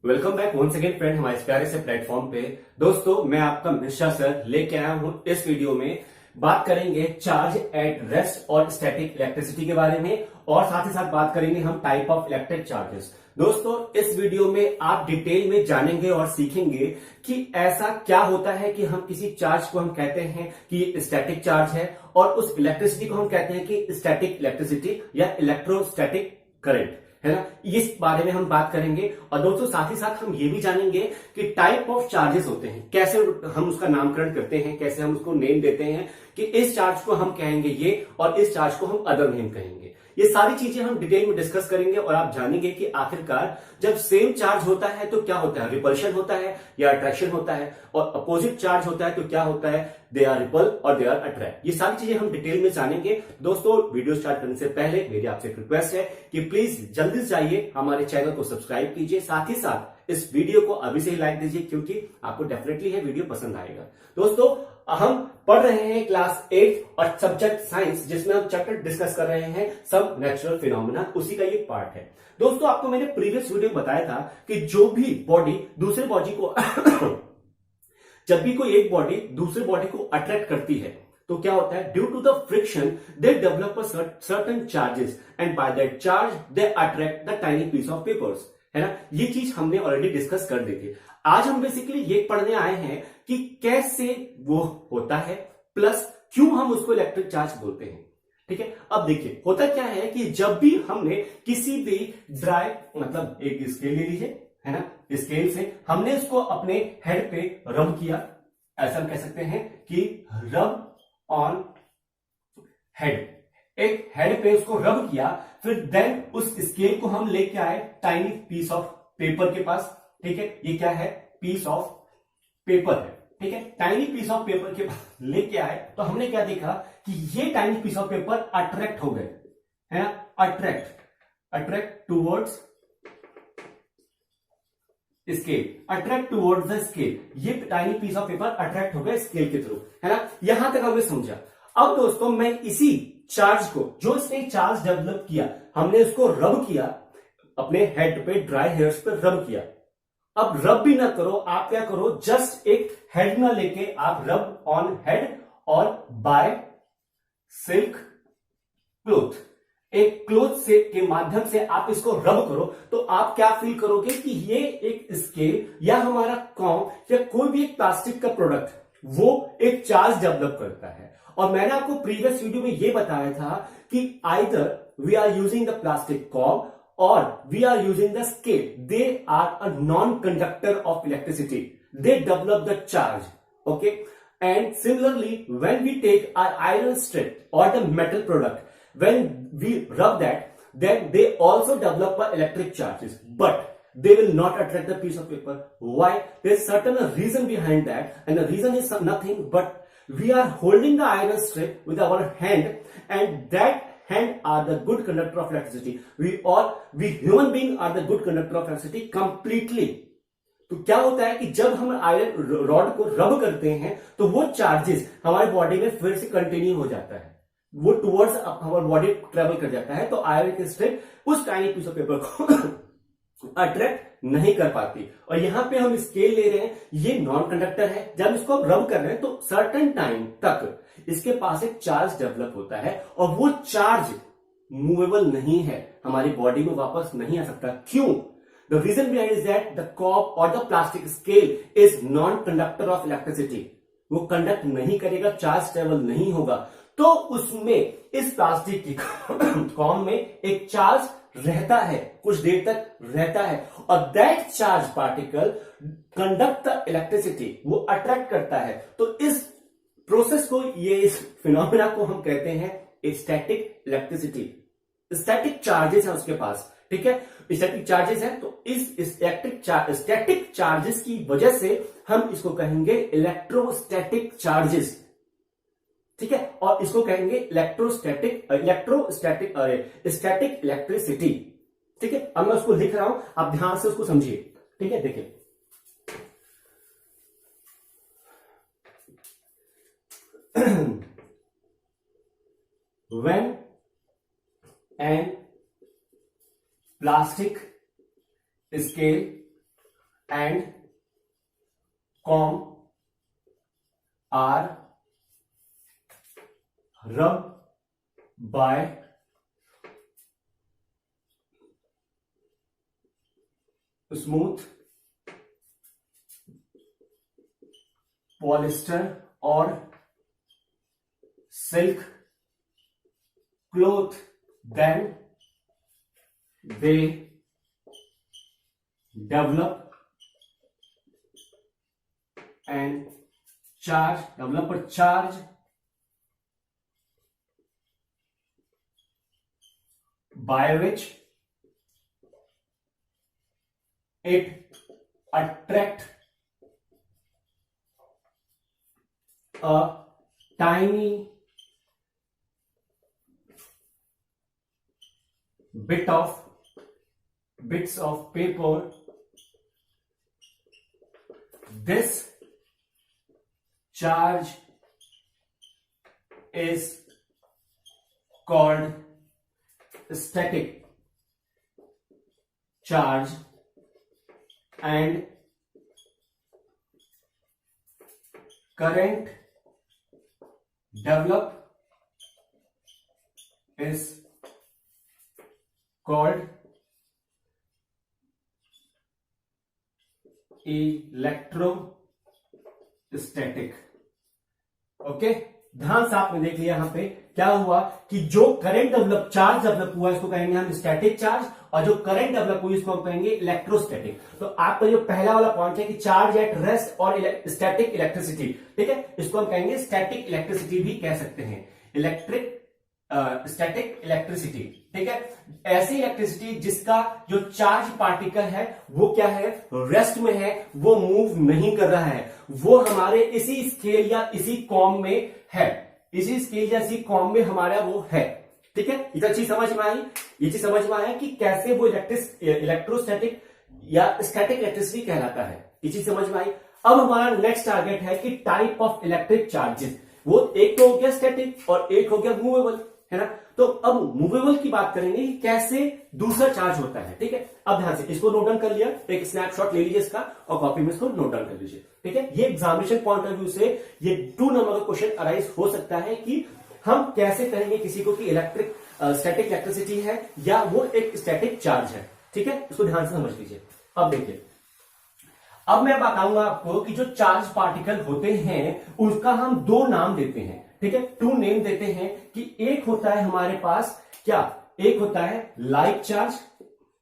Welcome back once again friend हमारे इस प्यारे से प्लेटफॉर्म पे। दोस्तों मैं आपका मिश्रा सर लेके आया हूं। इस वीडियो में बात करेंगे चार्ज एट रेस्ट और स्टैटिक इलेक्ट्रिसिटी के बारे में, और साथ ही साथ बात करेंगे हम टाइप ऑफ इलेक्ट्रिक चार्जेस। दोस्तों इस वीडियो में आप डिटेल में जानेंगे और सीखेंगे कि ऐसा क्या होता है कि हम किसी चार्ज को हम कहते हैं कि स्टैटिक चार्ज है, और उस इलेक्ट्रिसिटी को हम कहते हैं कि स्टैटिक इलेक्ट्रिसिटी या इलेक्ट्रोस्टैटिक करंट, है ना। इस बारे में हम बात करेंगे। और दोस्तों साथ ही साथ हम ये भी जानेंगे कि टाइप ऑफ चार्जेस होते हैं, कैसे हम उसका नामकरण करते हैं, कैसे हम उसको नेम देते हैं कि इस चार्ज को हम कहेंगे ये और इस चार्ज को हम अदर नेम कहेंगे। ये सारी चीजें हम डिटेल में डिस्कस करेंगे और आप जानेंगे कि आखिरकार जब सेम चार्ज होता है तो क्या होता है, रिपल्शन होता है या अट्रैक्शन होता है, और अपोजिट चार्ज होता है तो क्या होता है, दे आर रिपल और दे आर अट्रैक्ट। ये सारी चीजें हम डिटेल में जानेंगे। दोस्तों वीडियो स्टार्ट करने से पहले मेरी आपसे एक रिक्वेस्ट है कि प्लीज जल्दी से जाइए हमारे चैनल को सब्सक्राइब कीजिए, साथ ही साथ इस वीडियो को अभी से ही लाइक दीजिए क्योंकि आपको डेफिनेटली है वीडियो पसंद आएगा। दोस्तों हम पढ़ रहे हैं क्लास 8 और सब्जेक्ट साइंस, जिसमें हम चैप्टर डिस्कस कर रहे हैं सब नेचुरल फिनोमेना, उसी का ये पार्ट है। दोस्तों आपको मैंने प्रीवियस वीडियो में बताया था कि जो भी बॉडी दूसरे बॉडी को जब भी कोई एक बॉडी दूसरे बॉडी को अट्रैक्ट करती है तो क्या होता है, due to the friction they develop certain charges and by that charge they attract the tiny piece of papers, है ना। ये चीज हमने ऑलरेडी डिस्कस कर दी थी। आज हम बेसिकली ये पढ़ने आए हैं कि कैसे वो होता है, प्लस क्यों हम उसको इलेक्ट्रिक चार्ज बोलते हैं। ठीक है, अब देखिए होता क्या है कि जब भी हमने किसी भी ड्राई, मतलब एक स्केल ले लीजिए, है ना, स्केल से हमने इसको अपने हेड पे रब किया, ऐसा हम कह सकते हैं कि रब ऑन हेड, एक हेड पे उसको रब किया, फिर देन उस स्केल को हम लेके आए टाइनी पीस ऑफ पेपर के पास। ठीक है, ये क्या है, पीस ऑफ पेपर है। ठीक है, टाइनी पीस ऑफ पेपर के पास लेके आए तो हमने क्या देखा कि ये tiny piece of paper attract हो गए, है ना, attract towards scale, attract towards the scale. ये tiny piece of paper attract हो गए स्केल के थ्रू, है ना। यहां तक हमने समझा। अब दोस्तों मैं इसी चार्ज को, जो इसने चार्ज डेवलप किया, हमने इसको रब किया, अपने हेड पे ड्राई हेयर्स पे रब किया। अब रब भी ना करो, आप क्या करो, जस्ट एक हेड ना लेके आप रब ऑन हेड और बाय सिल्क क्लोथ, एक क्लोथ से के माध्यम से आप इसको रब करो, तो आप क्या फील करोगे कि ये एक स्केल या हमारा कॉम या कोई भी एक प्लास्टिक का प्रोडक्ट वो एक चार्ज डेवलप करता है। और मैंने आपको प्रीवियस वीडियो में ये बताया था कि either we are using the plastic comb or we are using the scale, they are a non-conductor of electricity, they develop the charge, okay. And similarly when we take our iron strip or the metal product, when we rub that, then they also develop electric charges, but they will not attract the piece of paper. Why? There's certain reason behind that, and the reason is nothing but we are holding the iron strip with our hand, and that hand are the good conductor of electricity. We human being are the good conductor of electricity completely. तो क्या होता है कि जब हम iron rod को रब करते हैं तो वो चार्जेस हमारी बॉडी में फिर से कंटिन्यू हो जाता है, वो टुवर्ड्स हमारी बॉडी ट्रेवल कर जाता है, तो आयरन की स्ट्रिप उस टाइनी पीस ऑफ पेपर को अट्रैक्ट नहीं कर पाती। और यहां पे हम स्केल ले रहे हैं, ये नॉन कंडक्टर है, जब इसको हम रब कर रहे हैं तो सर्टेन टाइम तक इसके पास एक चार्ज डेवलप होता है, और वो चार्ज मूवेबल नहीं है, हमारी बॉडी में वापस नहीं आ सकता। क्यों? The reason behind is that the cop और the plastic scale is non conductor of electricity, वो कंडक्ट नहीं करेगा, चार्ज ट्रेवल नहीं होगा, तो उसमें इस प्लास्टिक की कॉम में एक चार्ज रहता है, कुछ देर तक रहता है, और that charge particle conduct the electricity, वो अट्रैक्ट करता है। तो इस प्रोसेस को, ये इस फिनोमेना को हम कहते हैं स्टैटिक इलेक्ट्रिसिटी। स्टैटिक चार्जेस है उसके पास, ठीक है, स्टैटिक चार्जेस है, तो इस स्टैटिक चार्जेस की वजह से हम इसको कहेंगे इलेक्ट्रोस्टैटिक चार्जेस, ठीक है, और इसको कहेंगे स्टैटिक इलेक्ट्रिसिटी। ठीक है, अब मैं उसको लिख रहा हूं, आप ध्यान से उसको समझिए। ठीक है, देखिए when an plastic scale and com are rubbed by smooth polyester or silk cloth, then they develop and charge by which it attract a tiny bits of paper. This charge is called static charge and current developed is called electrostatic. Okay, ध्यान से आपने देख लिया यहां पे क्या हुआ कि जो करंट डेवलप चार्ज डेवलप हुआ इसको कहेंगे हम स्टैटिक चार्ज, और जो करंट डेवलप हुई इसको हम कहेंगे इलेक्ट्रोस्टैटिक। तो आपका जो पहला वाला पॉइंट है कि चार्ज एट रेस्ट और स्टैटिक इलेक्ट्रिसिटी, ठीक है, इसको हम कहेंगे स्टैटिक इलेक्ट्रिसिटी भी कह सकते हैं, स्टैटिक इलेक्ट्रिसिटी। ठीक है, ऐसी इलेक्ट्रिसिटी जिसका जो चार्ज पार्टिकल है वो क्या है, रेस्ट में है, वो मूव नहीं कर रहा है, वो हमारे इसी स्केल या इसी कॉम में है, इसी स्केल या इसी कॉम में हमारा वो है। ठीक है, ये चीज समझ में आई, ये चीज समझ में आया कि कैसे वो इलेक्ट्रोस्टैटिक या स्टैटिक इलेक्ट्रिसिटी कहलाता है, ये चीज समझ में आई। अब हमारा नेक्स्ट टारगेट है कि टाइप ऑफ इलेक्ट्रिक चार्जेस, वो एक तो हो गया स्टैटिक और एक हो गया मूवेबल, है ना। तो अब मूवेबल की बात करेंगे कि कैसे दूसरा चार्ज होता है। ठीक है, अब ध्यान से इसको नोट डाउन कर लिया, एक स्नैपशॉट ले लीजिए इसका और कॉपी में इसको नोट डाउन कर लीजिए। ठीक है, ये एग्जामिनेशन पॉइंट ऑफ व्यू से ये 2 नंबर का क्वेश्चन अराइज हो सकता है कि हम कैसे कहेंगे किसी को कि स्टैटिक इलेक्ट्रिसिटी है या वो एक स्टैटिक चार्ज है। ठीक है, इसको ध्यान से समझ लीजिए। अब देखिए, अब मैं बताऊंगा आपको कि जो चार्ज पार्टिकल होते हैं उसका हम 2 नाम देते हैं। ठीक है, 2 नेम देते हैं कि एक होता है हमारे पास क्या, एक होता है लाइक चार्ज,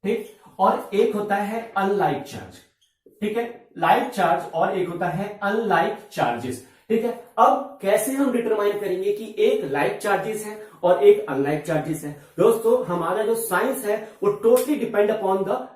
ठीक, और एक होता है अनलाइक चार्ज। ठीक है, लाइक चार्ज और एक होता है अनलाइक चार्जेस। ठीक है, अब कैसे हम डिटरमाइन करेंगे कि एक लाइक चार्जेस है और एक अनलाइक चार्जेस है। दोस्तों, हमारा जो साइंस है वो टोटली डिपेंड अपॉन द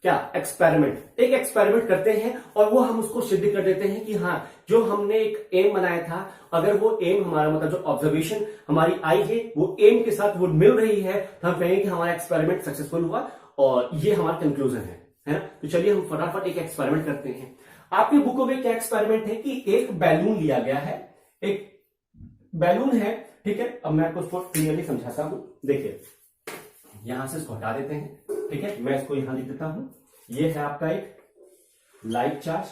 क्या, एक्सपेरिमेंट। एक एक्सपेरिमेंट करते हैं और वो हम उसको सिद्ध कर देते हैं कि हाँ, जो हमने एक एम बनाया था, अगर वो एम हमारा मतलब जो ऑब्जर्वेशन हमारी आई है वो एम के साथ वो मिल रही है, तो हम कहेंगे कि हमारा एक्सपेरिमेंट सक्सेसफुल हुआ और ये हमारा कंक्लूजन है ना। तो चलिए हम फटाफट एक एक्सपेरिमेंट करते हैं। आपकी बुकों में क्या एक्सपेरिमेंट है कि एक बैलून लिया गया है, एक बैलून है। ठीक है, अब मैं आपको क्लियरली समझाता हूं। देखिए, यहां से इसको हटा देते हैं। ठीक है, मैं इसको यहां लिख देता हूं। ये है आपका एक लाइक चार्ज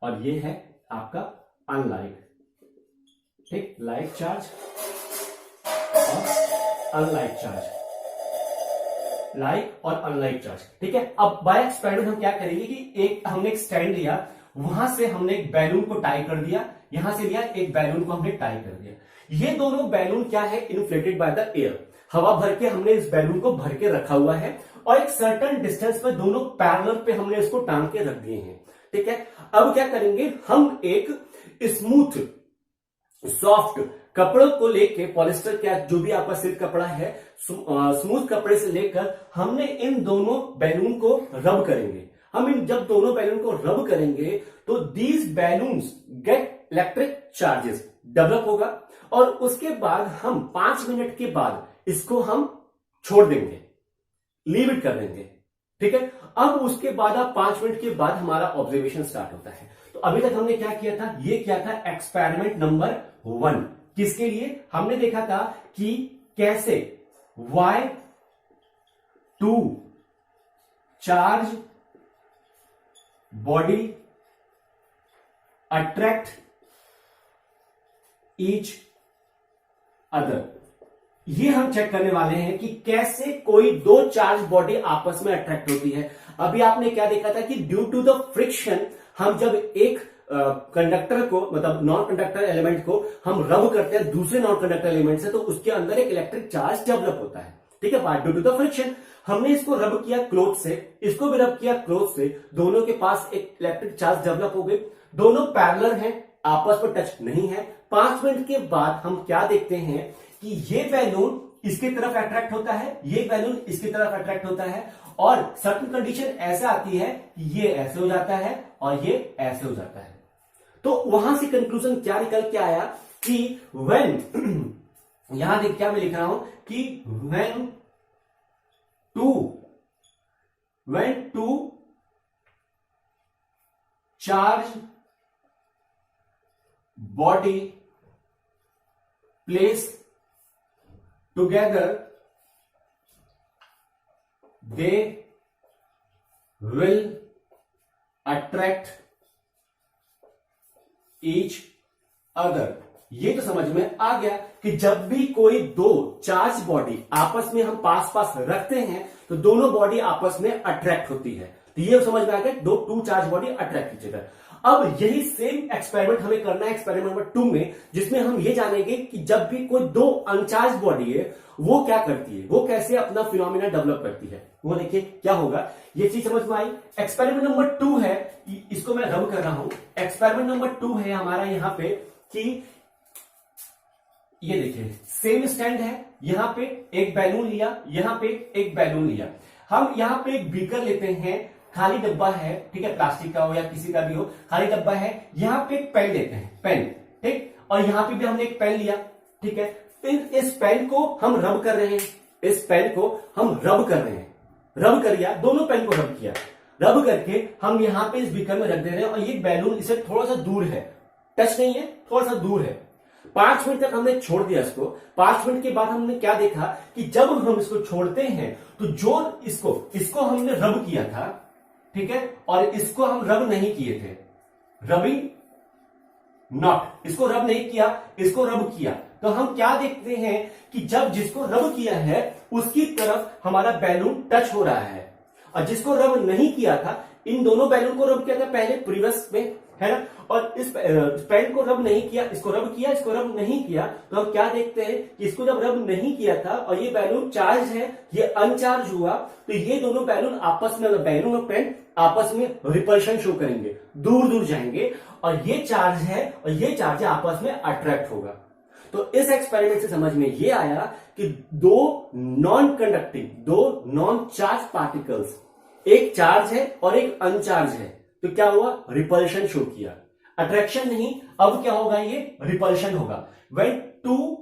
और ये है आपका अनलाइक। ठीक, लाइक चार्ज और अनलाइक चार्ज, लाइक और अनलाइक चार्ज। ठीक है, अब बाय एक्सपेरिमेंट हम क्या करेंगे कि एक हमने एक स्टैंड लिया, वहां से हमने एक बैलून को टाई कर दिया, यहां से लिया एक बैलून को हमने टाई कर दिया। ये दोनों बैलून क्या है, इन्फ्लेटेड बाय द एयर, हवा भर के हमने इस बैलून को भर के रखा हुआ है और एक सर्टेन डिस्टेंस पर दोनों पैरेलल पे हमने इसको टांग के रख दिए हैं। ठीक है, अब क्या करेंगे, हम एक स्मूथ सॉफ्ट कपड़ों को लेके, पॉलिस्टर क्या जो भी आपका सिल्क कपड़ा है, स्मूथ कपड़े से लेकर हमने इन दोनों बैलून को रब करेंगे। हम इन जब दोनों बैलून को रब करेंगे तो these balloons get electric charges develop होगा और उसके बाद हम 5 मिनट के बाद इसको हम छोड़ देंगे, लीव इट कर देंगे। ठीक है, अब उसके बाद 5 मिनट के बाद हमारा ऑब्जर्वेशन स्टार्ट होता है। तो अभी तक हमने क्या किया था, ये किया था एक्सपेरिमेंट नंबर 1। किसके लिए, हमने देखा था कि कैसे Y 2 charge body attract each other. ये हम चेक करने वाले हैं कि कैसे कोई दो चार्ज बॉडी आपस में अट्रैक्ट होती है। अभी आपने क्या देखा था कि ड्यू टू द फ्रिक्शन हम जब एक कंडक्टर को मतलब नॉन कंडक्टर एलिमेंट को हम रब करते हैं दूसरे नॉन कंडक्टर एलिमेंट से, तो उसके अंदर एक इलेक्ट्रिक चार्ज डेवलप होता है। ठीक है, ड्यू टू द फ्रिक्शन हमने इसको रब किया क्लॉथ से, इसको भी रब किया क्लॉथ से, दोनों के पास एक इलेक्ट्रिक चार्ज डेवलप हो गई, दोनों पैरेलल हैं, आपस में टच नहीं है। 5 मिनट के बाद हम क्या देखते हैं कि ये बैलून इसकी तरफ अट्रैक्ट होता है, ये बैलून इसकी तरफ अट्रैक्ट होता है, और सर्टेन कंडीशन ऐसा आती है कि ये ऐसे हो जाता है और ये ऐसे हो जाता है। तो वहां से कंक्लूजन क्या निकल के आया कि व्हेन यहां देख क्या मैं लिख रहा हूं कि when two charge body place together they will attract each other। ये तो समझ में आ गया कि जब भी कोई दो चार्ज बॉडी आपस में हम पास पास रखते हैं तो दोनों बॉडी आपस में अट्रैक्ट होती है। तो ये समझ में आ गया दो two charge body attract each other. अब यही सेम एक्सपेरिमेंट हमें करना है एक्सपेरिमेंट नंबर 2 में, जिसमें हम ये जानेंगे कि जब भी कोई दो अनचार्ज बॉडी है वो क्या करती है, वो कैसे अपना फिनोमिना डेवलप करती है। वो देखिए क्या होगा, ये चीज समझ में आई। एक्सपेरिमेंट नंबर 2 है, इसको मैं रब कर रहा हूं। एक्सपेरिमेंट नंबर 2 है हमारा यहां पे कि ये देखिए सेम स्टैंड है, यहां पे एक बैलून लिया, यहां पे एक बैलून लिया। हम यहां पे एक बीकर लेते हैं, खाली डब्बा है, ठीक है, प्लास्टिक का हो या किसी का भी हो, खाली डब्बा है। यहां पे एक पेन लेते हैं, पेन, ठीक, और यहां पे भी हमने एक पेन लिया, ठीक है। फिर इस पेन को हम रब कर रहे हैं, इस पेन को हम रब कर रहे हैं, रब कर दिया, दोनों पेन को रब किया, रब करके हम यहां पे इस बीकर में रख दे रहे हैं और ये बैलून इससे थोड़ा सा दूर है, टच नहीं है, थोड़ा सा दूर है। 5 मिनट तक हमने छोड़ दिया इसको। 5 मिनट के बाद हमने क्या देखा कि जब हम इसको छोड़ते हैं तो जो इसको हमने रब किया था, ठीक है, और इसको हम रब नहीं किए थे, रबिंग नॉट, इसको रब नहीं किया, इसको रब किया, तो हम क्या देखते हैं कि जब जिसको रब किया है उसकी तरफ हमारा बैलून टच हो रहा है, और जिसको रब नहीं किया था, इन दोनों बैलून को रब किया था पहले प्रीवियस में, है ना, और इस पेन को रब नहीं किया, इसको रब किया, इसको रब नहीं किया, तो हम क्या देखते हैं कि इसको जब रब नहीं किया था और ये बैलून चार्ज है, ये अनचार्ज हुआ, तो ये दोनों बैलून आपस में, बैलून और पेन आपस में रिपल्शन शो करेंगे, दूर दूर जाएंगे, और ये चार्ज है और ये चार्ज आपस में अट्रैक्ट होगा। तो इस एक्सपेरिमेंट से समझ में ये आया कि दो नॉन कंडक्टिंग, दो नॉन चार्ज पार्टिकल्स, एक चार्ज है और एक अनचार्ज है, तो क्या हुआ, रिपल्शन शो किया, अट्रैक्शन नहीं, अब क्या होगा, ये रिपल्शन होगा। व्हेन टू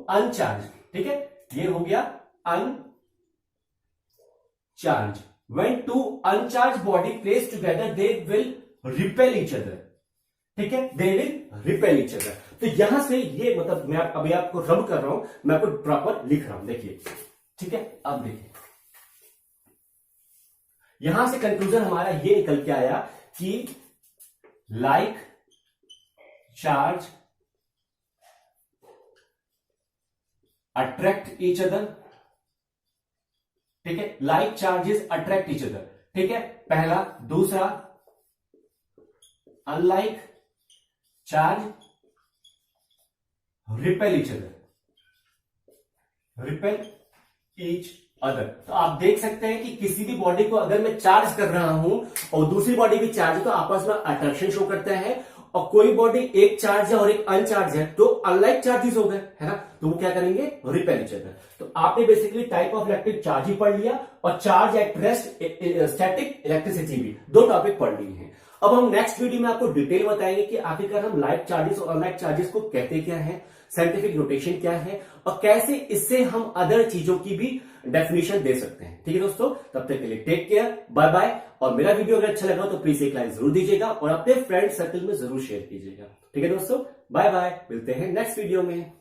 अनचार्ज, ठीक है, ये हो गया uncharge. When two uncharge body place together they will repel each other, ठीक है, they will repel each other. तो यहां से ये मतलब मैं अभी आपको रब कर रहा हूं, मैं आपको प्रॉपर लिख रहा हूं, देखिए, ठीक है। अब देखिए यहां से कंक्लूजन हमारा ये निकल के आया कि like charge attract each other, ठीक है, like charges attract each other, ठीक है, पहला। दूसरा, unlike charge repel each other, repel each other. तो आप देख सकते हैं कि किसी भी बॉडी को अगर मैं चार्ज कर रहा हूं और दूसरी बॉडी भी चार्ज है तो आपस में अट्रैक्शन शो करता है, और कोई बॉडी एक चार्ज है और एक अनचार्ज है तो अनलाइक चार्जेस हो गए, है ना, तो वो क्या करेंगे, रिपेल ईच अदर। तो आपने basically type of electric charge ही पढ़ लिया और charge at rest, static electricity भी, दो टॉपिक पढ़ लिए हैं। अब हम नेक्स्ट वीडियो में आपको डिटेल बताएंगे कि आखिरकार हम लाइक चार्जेस और अनलाइक चार्जेस को कहते क्या है, साइंटिफिक नोटेशन क्या है, और कैसे इससे हम अदर चीजों की भी डेफिनेशन दे सकते हैं। ठीक है दोस्तों, तब तक के लिए टेक केयर, बाय बाय। और मेरा वीडियो अगर अच्छा लगा तो प्लीज एक लाइक जरूर दीजिएगा और अपने फ्रेंड सर्कल में जरूर शेयर कीजिएगा। ठीक है दोस्तों, बाय बाय, मिलते हैं नेक्स्ट वीडियो में।